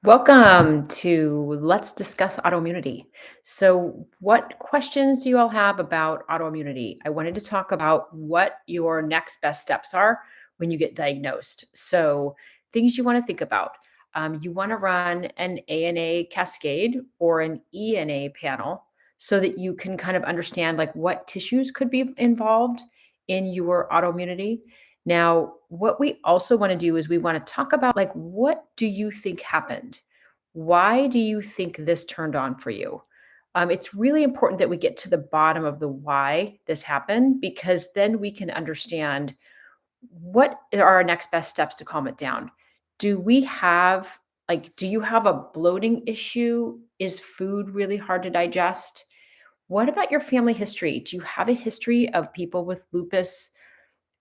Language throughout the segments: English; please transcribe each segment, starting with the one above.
Welcome to Let's Discuss Autoimmunity. So, what questions do you all have about autoimmunity? I wanted to talk about what your next best steps are when you get diagnosed. So, things you want to think about. You want to run an ANA cascade or an ENA panel so that you can kind of understand like what tissues could be involved in your autoimmunity. Now, what we also want to do is we want to talk about like what do you think happened? Why do you think this turned on for you? It's really important that we get to the bottom of the why this happened because then we can understand what are our next best steps to calm it down. Do we have do you have a bloating issue? Is food really hard to digest? What about your family history? Do you have a history of people with lupus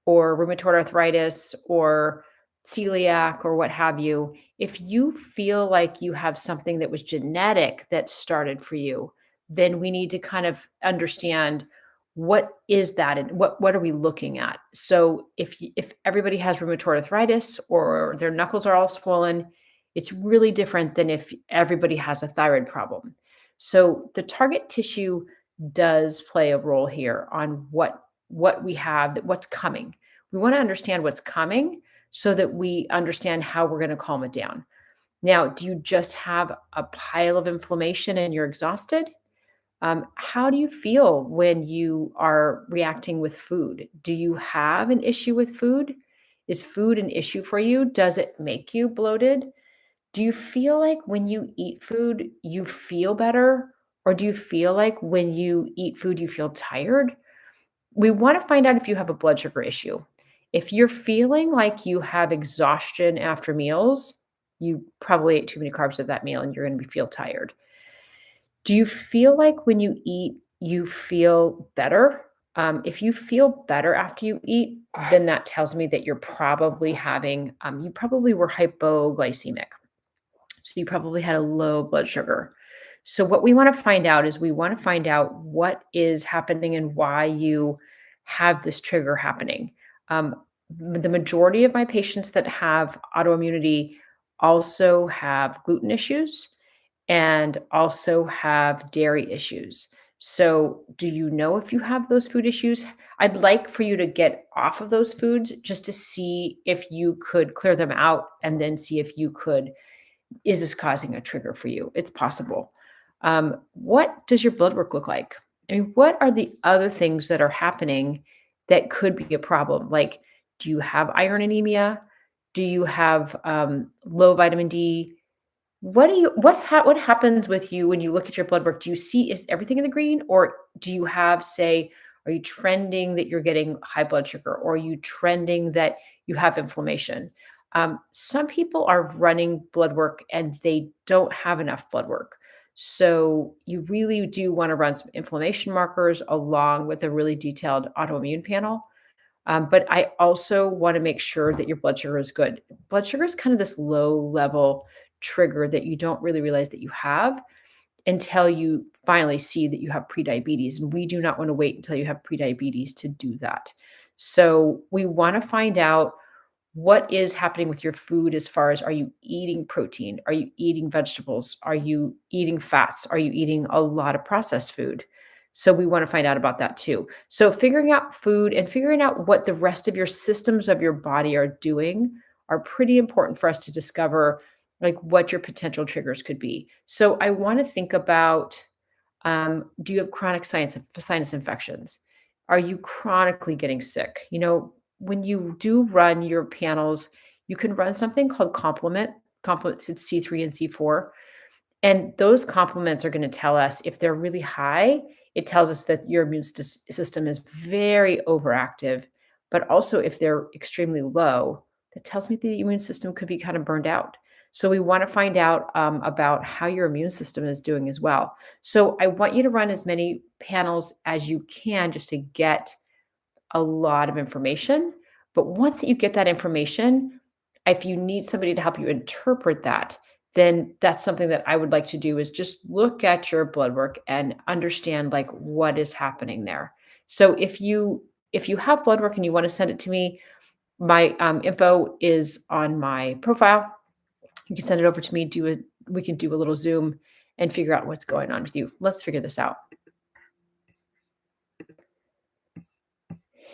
or rheumatoid arthritis or celiac or what have you, if you feel like you have something that was genetic that started for you, then we need to kind of understand what is that and what are we looking at. So if everybody has rheumatoid arthritis or their knuckles are all swollen, it's really different than if everybody has a thyroid problem. So the target tissue does play a role here on what we have, what's coming. We want to understand what's coming so that we understand how we're going to calm it down. Now, do you just have a pile of inflammation and you're exhausted? How do you feel when you are reacting with food? Do you have an issue with food? Is food an issue for you? Does it make you bloated? Do you feel like when you eat food, you feel better? Or do you feel like when you eat food, you feel tired? We want to find out if you have a blood sugar issue. If you're feeling like you have exhaustion after meals, you probably ate too many carbs at that meal and you're going to feel tired. Do you feel like when you eat, you feel better? If you feel better after you eat, then that tells me that you're probably you probably were hypoglycemic. So you probably had a low blood sugar. So what we want to find out is we want to find out what is happening and why you have this trigger happening. Um, the majority of my patients that have autoimmunity also have gluten issues and also have dairy issues. So, do you know if you have those food issues? I'd like for you to get off of those foods just to see if you could clear them out and then see if you could is this causing a trigger for you? It's possible. What does your blood work look like? I mean, what are the other things that are happening that could be a problem? Like, do you have iron anemia? Do you have low vitamin D? What happens with you when you look at your blood work? Do you see is everything in the green, or do you have say, are you trending that you're getting high blood sugar, or are you trending that you have inflammation? Some people are running blood work and they don't have enough blood work. So you really do want to run some inflammation markers along with a really detailed autoimmune panel. But I also want to make sure that your blood sugar is good. Blood sugar is kind of this low level trigger that you don't really realize that you have until you finally see that you have prediabetes. And we do not want to wait until you have prediabetes to do that. So we want to find out what is happening with your food as far as are you eating protein? Are you eating vegetables? Are you eating fats? Are you eating a lot of processed food? So we want to find out about that too. So figuring out food and figuring out what the rest of your systems of your body are doing are pretty important for us to discover like what your potential triggers could be. So I want to think about do you have chronic sinus infections? Are you chronically getting sick? When you do run your panels, you can run something called complement. Complements it's C3 and C4. And those complements are going to tell us if they're really high, it tells us that your system is very overactive. But also, if they're extremely low, that tells me the immune system could be kind of burned out. So, we want to find out about how your immune system is doing as well. So, I want you to run as many panels as you can just to get a lot of information. But once you get that information, if you need somebody to help you interpret that, then that's something that I would like to do is just look at your blood work and understand like what is happening there. So if you have blood work and you want to send it to me, my info is on my profile. You can send it over to me, we can do a little Zoom and figure out what's going on with you. Let's figure this out.